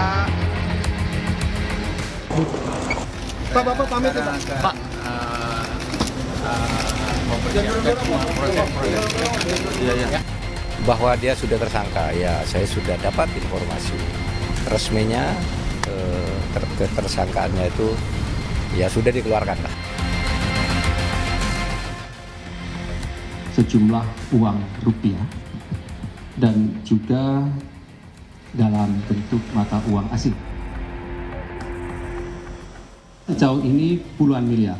Pak. Pak, Bapak pamit ya, Pak. Pak, mempersiapkan semua proses-proses. Iya. Bahwa dia sudah tersangka, ya saya sudah dapat informasi resminya, ketersangkaannya itu ya sudah dikeluarkan lah. Sejumlah uang rupiah dan juga dalam bentuk mata uang asing. Sejauh ini puluhan miliar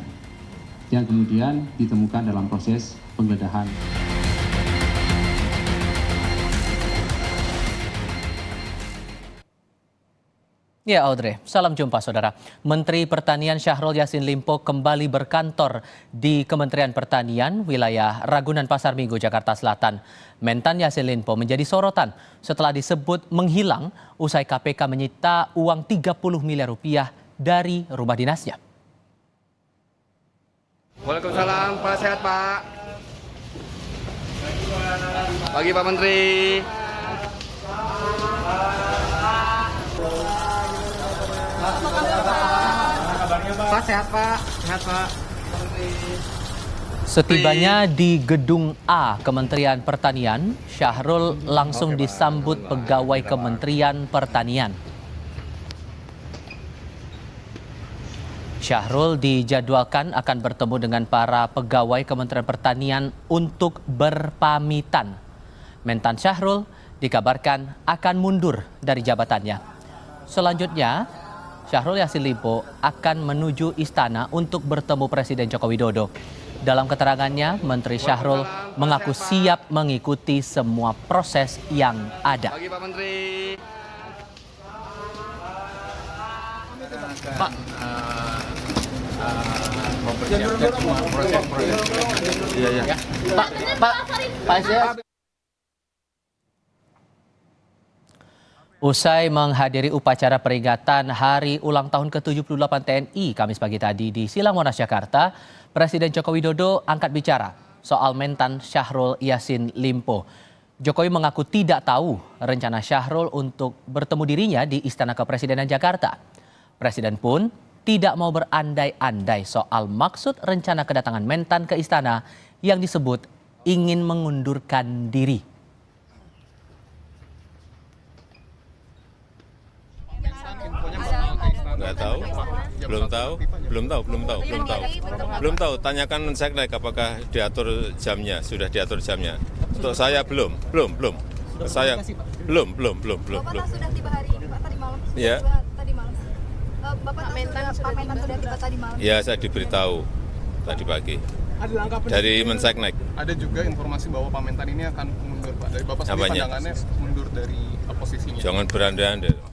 yang kemudian ditemukan dalam proses penggeledahan. Ya Audrey, salam jumpa saudara. Menteri Pertanian Syahrul Yassin Limpo kembali berkantor di Kementerian Pertanian wilayah Ragunan Pasar Minggu, Jakarta Selatan. Mentan Yassin Limpo menjadi sorotan setelah disebut menghilang usai KPK menyita uang 30 miliar rupiah dari rumah dinasnya. Waalaikumsalam, Pak, sehat Pak. Pagi Pak Menteri. Pak, sehat Pak, sehat Pak. Setibanya di Gedung A Kementerian Pertanian, Syahrul langsung disambut pegawai Kementerian Pertanian. Syahrul dijadwalkan akan bertemu dengan para pegawai Kementerian Pertanian untuk berpamitan. Mentan Syahrul dikabarkan akan mundur dari jabatannya. Selanjutnya, Syahrul Yassin Limpo akan menuju istana untuk bertemu Presiden Joko Widodo. Dalam keterangannya, Menteri Syahrul mengaku siap mengikuti semua proses yang ada. Pagi Pak Menteri. Pak, mempersiapkan semua proses-proses. Iya. Pak sehat. Usai menghadiri upacara peringatan Hari Ulang Tahun ke-78 TNI Kamis pagi tadi di Silang Monas, Jakarta, Presiden Joko Widodo angkat bicara soal mentan Syahrul Yassin Limpo. Jokowi mengaku tidak tahu rencana Syahrul untuk bertemu dirinya di Istana Kepresidenan Jakarta. Presiden pun tidak mau berandai-andai soal maksud rencana kedatangan mentan ke istana yang disebut ingin mengundurkan diri. Nggak tahu, belum tahu. Tanyakan Menseknek apakah diatur jamnya, sudah diatur jamnya. Untuk saya belum. Saya belum. Bapak sudah tiba hari ini, Pak, tadi malam. Ya. Tadi malam. Bapak Pak Mentan sudah tiba tadi malam. Ya, saya diberitahu tadi pagi dari Menseknek. Ada juga informasi bahwa Pak Mentan ini akan mundur, Pak. Dari Bapak sendiri pandangannya mundur dari posisinya. Jangan berandai-andai.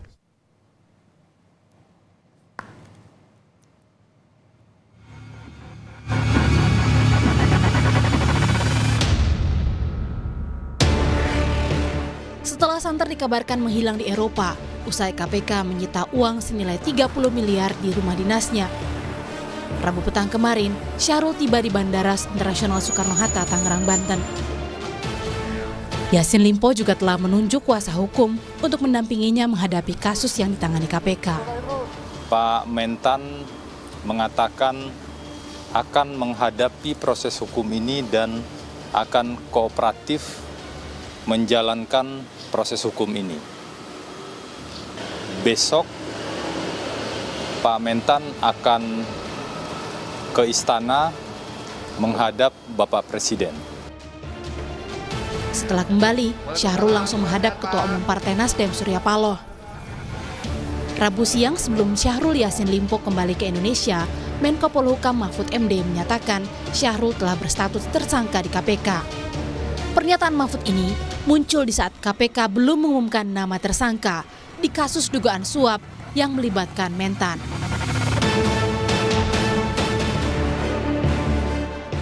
Setelah santer dikabarkan menghilang di Eropa, usai KPK menyita uang senilai 30 miliar di rumah dinasnya. Rabu petang kemarin, Syahrul tiba di Bandara Internasional Soekarno-Hatta, Tangerang, Banten. Yassin Limpo juga telah menunjuk kuasa hukum untuk mendampinginya menghadapi kasus yang ditangani KPK. Pak Mentan mengatakan akan menghadapi proses hukum ini dan akan kooperatif menjalankan proses hukum ini. Besok Pak Mentan akan ke istana menghadap Bapak Presiden. Setelah kembali, Syahrul langsung menghadap Ketua Umum Partai Nasdem Surya Paloh. Rabu siang sebelum Syahrul Yassin Limpo kembali ke Indonesia, Menko Polhukam Mahfud MD menyatakan Syahrul telah berstatus tersangka di KPK. Pernyataan Mahfud ini muncul di saat KPK belum mengumumkan nama tersangka di kasus dugaan suap yang melibatkan Mentan.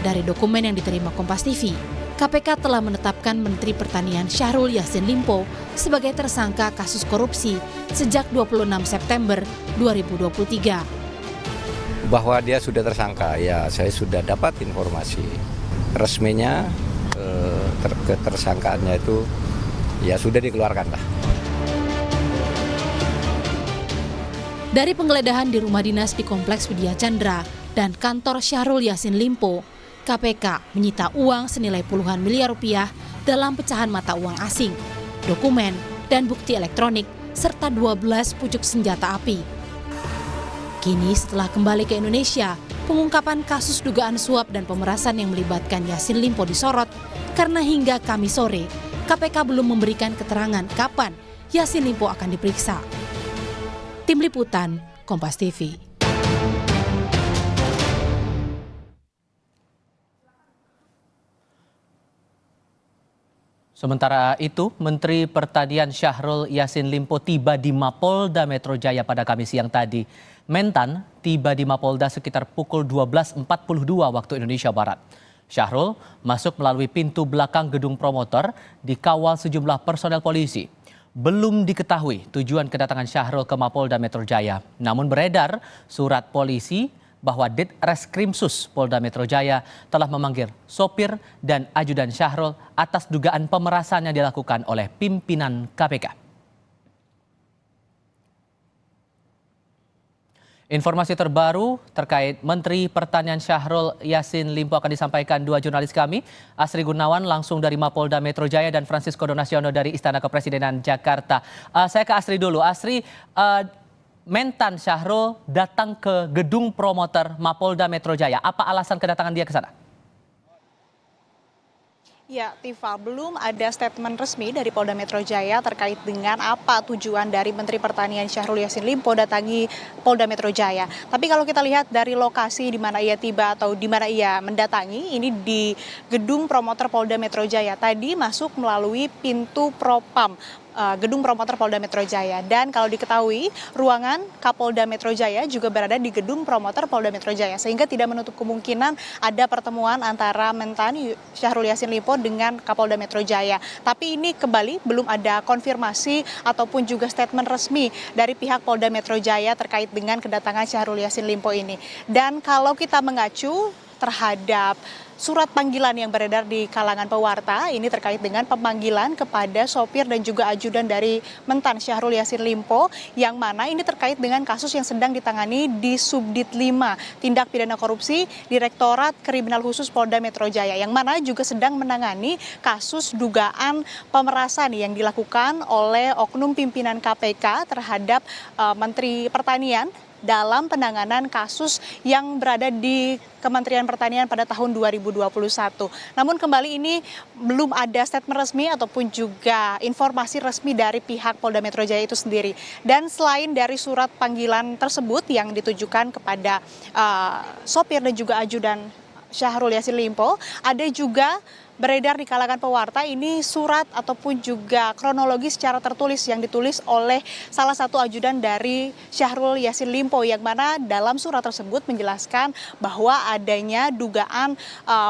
Dari dokumen yang diterima Kompas TV, KPK telah menetapkan Menteri Pertanian Syahrul Yassin Limpo sebagai tersangka kasus korupsi sejak 26 September 2023. Bahwa dia sudah tersangka, ya saya sudah dapat informasi resminya, ketersangkaannya itu ya sudah dikeluarkan lah. Dari penggeledahan di rumah dinas di Kompleks Widya Chandra dan kantor Syahrul Yassin Limpo, KPK menyita uang senilai puluhan miliar rupiah dalam pecahan mata uang asing, dokumen, dan bukti elektronik, serta 12 pucuk senjata api. Kini setelah kembali ke Indonesia, pengungkapan kasus dugaan suap dan pemerasan yang melibatkan Yassin Limpo disorot karena hingga Kamis sore, KPK belum memberikan keterangan kapan Yassin Limpo akan diperiksa. Tim Liputan, Kompas TV. Sementara itu, Menteri Pertanian Syahrul Yassin Limpo tiba di Mapolda Metro Jaya pada Kamis siang tadi. Mentan tiba di Mapolda sekitar pukul 12.42 waktu Indonesia Barat. Syahrul masuk melalui pintu belakang gedung promotor dikawal sejumlah personel polisi. Belum diketahui tujuan kedatangan Syahrul ke Mapolda Metro Jaya. Namun beredar surat polisi bahwa Ditreskrimsus Polda Metro Jaya telah memanggil sopir dan ajudan Syahrul atas dugaan pemerasan yang dilakukan oleh pimpinan KPK. Informasi terbaru terkait Menteri Pertanian Syahrul Yassin Limpo akan disampaikan dua jurnalis kami, Asri Gunawan langsung dari Mapolda Metro Jaya dan Francisco Donasiono dari Istana Kepresidenan Jakarta. Saya ke Asri dulu. Asri, Mentan Syahrul datang ke gedung promoter Mapolda Metro Jaya. Apa alasan kedatangan dia ke sana? Ya, Tifa, belum ada statement resmi dari Polda Metro Jaya terkait dengan apa tujuan dari Menteri Pertanian Syahrul Yassin Limpo datangi Polda Metro Jaya. Tapi kalau kita lihat dari lokasi di mana ia tiba atau di mana ia mendatangi, ini di gedung promoter Polda Metro Jaya. Tadi masuk melalui pintu Propam, gedung promoter Polda Metro Jaya. Dan kalau diketahui, ruangan Kapolda Metro Jaya juga berada di gedung promoter Polda Metro Jaya. Sehingga tidak menutup kemungkinan ada pertemuan antara Mentan Syahrul Yassin Limpo dengan Kapolda Metro Jaya. Tapi ini kembali belum ada konfirmasi ataupun juga statement resmi dari pihak Polda Metro Jaya terkait dengan kedatangan Syahrul Yassin Limpo ini. Dan kalau kita mengacu terhadap surat panggilan yang beredar di kalangan pewarta, ini terkait dengan pemanggilan kepada sopir dan juga ajudan dari Mentan Syahrul Yassin Limpo, yang mana ini terkait dengan kasus yang sedang ditangani di Subdit 5 Tindak Pidana Korupsi Direktorat Kriminal Khusus Polda Metro Jaya, yang mana juga sedang menangani kasus dugaan pemerasan yang dilakukan oleh oknum pimpinan KPK terhadap Menteri Pertanian dalam penanganan kasus yang berada di Kementerian Pertanian pada tahun 2021. Namun kembali ini belum ada statement resmi ataupun juga informasi resmi dari pihak Polda Metro Jaya itu sendiri. Dan selain dari surat panggilan tersebut yang ditujukan kepada sopir dan juga ajudan Syahrul Yassin Limpo, ada juga beredar di kalangan pewarta ini surat ataupun juga kronologi secara tertulis yang ditulis oleh salah satu ajudan dari Syahrul Yassin Limpo, yang mana dalam surat tersebut menjelaskan bahwa adanya dugaan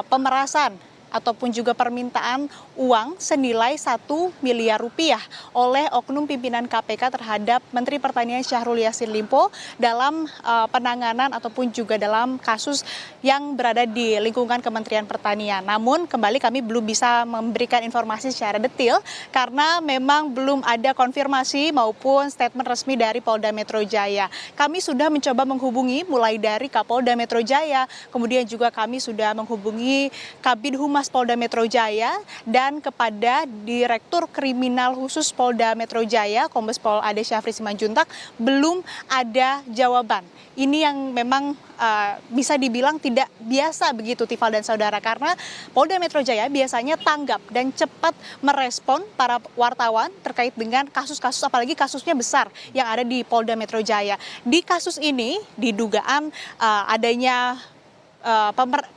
pemerasan ataupun juga permintaan uang senilai 1 miliar rupiah oleh oknum pimpinan KPK terhadap Menteri Pertanian Syahrul Yassin Limpo dalam penanganan ataupun juga dalam kasus yang berada di lingkungan Kementerian Pertanian. Namun kembali kami belum bisa memberikan informasi secara detail karena memang belum ada konfirmasi maupun statement resmi dari Polda Metro Jaya. Kami sudah mencoba menghubungi mulai dari Kapolda Metro Jaya, kemudian juga kami sudah menghubungi Kabid Humas Polda Metro Jaya dan kepada Direktur Kriminal Khusus Polda Metro Jaya, Kombes Pol Ade Syafri Simanjuntak, belum ada jawaban. Ini yang memang bisa dibilang tidak biasa begitu, Tifal dan saudara, karena Polda Metro Jaya biasanya tanggap dan cepat merespon para wartawan terkait dengan kasus-kasus, apalagi kasusnya besar yang ada di Polda Metro Jaya. Di kasus ini didugaan adanya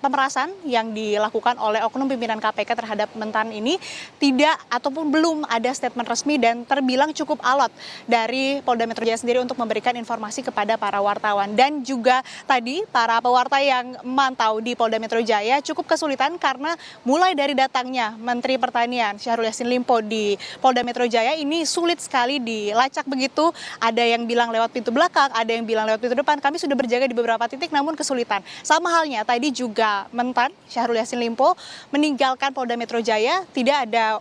pemerasan yang dilakukan oleh oknum pimpinan KPK terhadap Mentan ini tidak ataupun belum ada statement resmi dan terbilang cukup alot dari Polda Metro Jaya sendiri untuk memberikan informasi kepada para wartawan. Dan juga tadi para pewarta yang memantau di Polda Metro Jaya cukup kesulitan karena mulai dari datangnya Menteri Pertanian Syahrul Yassin Limpo di Polda Metro Jaya ini sulit sekali dilacak begitu. Ada yang bilang lewat pintu belakang, ada yang bilang lewat pintu depan. Kami sudah berjaga di beberapa titik namun kesulitan. Sama halnya tadi juga Mentan Syahrul Yassin Limpo meninggalkan Polda Metro Jaya, tidak ada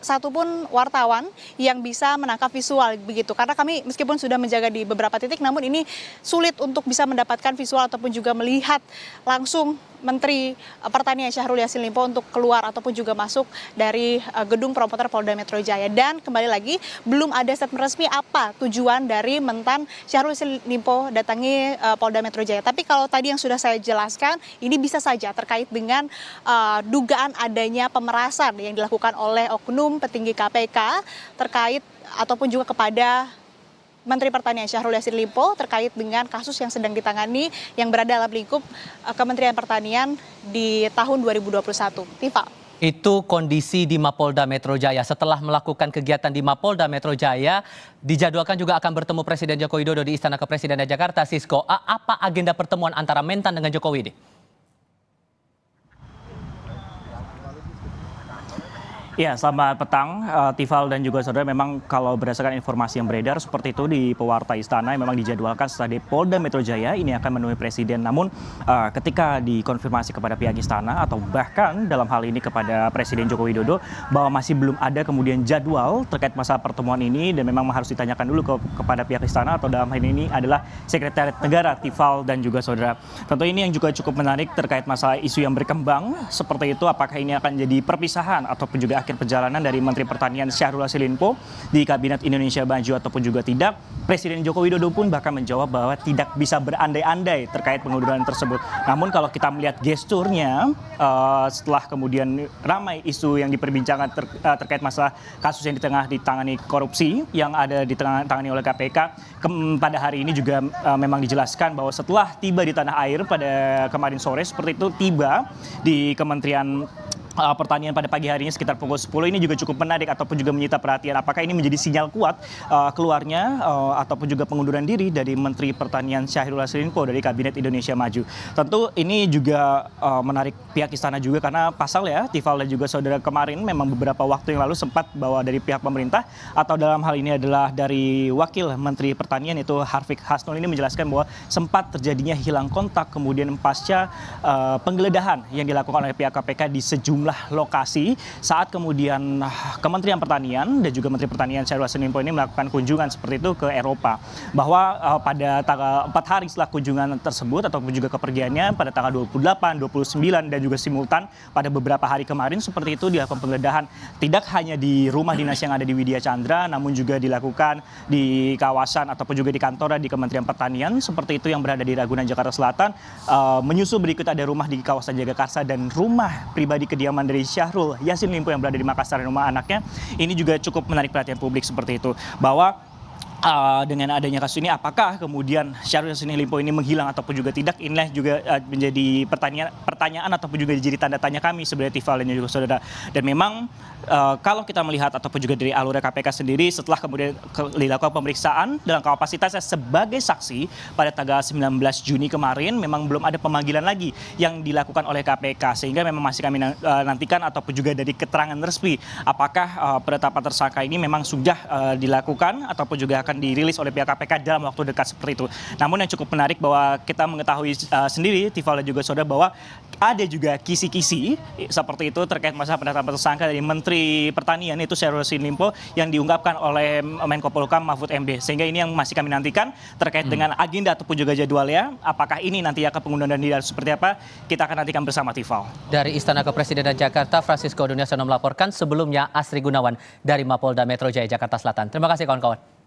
satupun wartawan yang bisa menangkap visual begitu. Karena kami meskipun sudah menjaga di beberapa titik, namun ini sulit untuk bisa mendapatkan visual ataupun juga melihat langsung Menteri Pertanian Syahrul Yassin Limpo untuk keluar ataupun juga masuk dari gedung promoter Polda Metro Jaya. Dan kembali lagi, belum ada statement resmi apa tujuan dari mentan Syahrul Yassin Limpo datangi Polda Metro Jaya. Tapi kalau tadi yang sudah saya jelaskan, ini bisa saja terkait dengan dugaan adanya pemerasan yang dilakukan oleh oknum petinggi KPK terkait ataupun juga kepada Menteri Pertanian Syahrul Yassin Limpo terkait dengan kasus yang sedang ditangani yang berada dalam lingkup Kementerian Pertanian di tahun 2021. Tifa. Itu kondisi di Mapolda Metro Jaya. Setelah melakukan kegiatan di Mapolda Metro Jaya, dijadwalkan juga akan bertemu Presiden Joko Widodo di Istana Kepresidenan Jakarta. Sisko, apa agenda pertemuan antara Mentan dengan Jokowi ini? Ya, selamat petang, Tifal dan juga saudara. Memang kalau berdasarkan informasi yang beredar seperti itu di pewarta istana, memang dijadwalkan setelah di Polda Metro Jaya ini akan menemui Presiden. Namun ketika dikonfirmasi kepada pihak istana atau bahkan dalam hal ini kepada Presiden Joko Widodo bahwa masih belum ada kemudian jadwal terkait masalah pertemuan ini dan memang harus ditanyakan dulu kepada pihak istana atau dalam hal ini adalah Sekretariat Negara, Tifal dan juga saudara. Tentu ini yang juga cukup menarik terkait masalah isu yang berkembang seperti itu, apakah ini akan jadi perpisahan ataupun juga akhir perjalanan dari Menteri Pertanian Syahrul Yassin Limpo di Kabinet Indonesia Maju ataupun juga tidak. Presiden Joko Widodo pun bahkan menjawab bahwa tidak bisa berandai-andai terkait pengunduran tersebut. Namun kalau kita melihat gesturnya setelah kemudian ramai isu yang diperbincangkan terkait masalah kasus yang ditangani korupsi yang ada ditangani oleh KPK, pada hari ini juga memang dijelaskan bahwa setelah tiba di tanah air pada kemarin sore seperti itu, tiba di Kementerian Pertanian pada pagi harinya sekitar pukul 10, ini juga cukup menarik ataupun juga menyita perhatian. Apakah ini menjadi sinyal kuat keluarnya ataupun juga pengunduran diri dari Menteri Pertanian Syahrul Yassin Limpo dari Kabinet Indonesia Maju. Tentu ini juga menarik pihak istana juga karena pasal ya, Tifal dan juga saudara, kemarin memang beberapa waktu yang lalu sempat bahwa dari pihak pemerintah atau dalam hal ini adalah dari Wakil Menteri Pertanian itu Harfiq Hasnul ini menjelaskan bahwa sempat terjadinya hilang kontak kemudian pasca penggeledahan yang dilakukan oleh pihak KPK di sejumlah lokasi saat kemudian Kementerian Pertanian dan juga Menteri Pertanian Syahrul Yassin Limpo ini melakukan kunjungan seperti itu ke Eropa. Bahwa pada tanggal 4 hari setelah kunjungan tersebut ataupun juga kepergiannya pada tanggal 28, 29 dan juga simultan pada beberapa hari kemarin seperti itu dilakukan penggeledahan tidak hanya di rumah dinas yang ada di Widya Chandra namun juga dilakukan di kawasan ataupun juga di kantor di Kementerian Pertanian seperti itu yang berada di Ragunan, Jakarta Selatan. Menyusul berikut ada rumah di kawasan Jagakarsa dan rumah pribadi kediaman dari Syahrul Yassin Limpo yang berada di Makassar dan rumah anaknya. Ini juga cukup menarik perhatian publik seperti itu. Bahwa dengan adanya kasus ini apakah kemudian Syahrul Yassin Limpo ini menghilang ataupun juga tidak, inilah juga menjadi pertanyaan ataupun juga jadi tanda tanya kami sebenarnya Tifal dan juga saudara. Dan memang kalau kita melihat ataupun juga dari alur KPK sendiri setelah kemudian dilakukan pemeriksaan dalam kapasitasnya sebagai saksi pada tanggal 19 Juni kemarin memang belum ada pemanggilan lagi yang dilakukan oleh KPK sehingga memang masih kami nantikan ataupun juga dari keterangan resmi apakah penetapan tersangka ini memang sudah dilakukan ataupun juga akan dirilis oleh pihak KPK dalam waktu dekat seperti itu. Namun yang cukup menarik bahwa kita mengetahui sendiri Tifal dan juga saudara bahwa ada juga kisi-kisi seperti itu terkait masalah penetapan tersangka dari Menteri Pertanian itu Syahrul Yassin Limpo yang diungkapkan oleh Menko Polhukam Mahfud MD. Sehingga ini yang masih kami nantikan terkait dengan agenda ataupun juga jadwalnya. Apakah ini nanti akan pengunduran diri seperti apa? Kita akan nantikan bersama Tifal. Dari Istana Kepresidenan Jakarta, Francisco Duniasono melaporkan. Sebelumnya Asri Gunawan dari Mapolda Metro Jaya, Jakarta Selatan. Terima kasih kawan-kawan.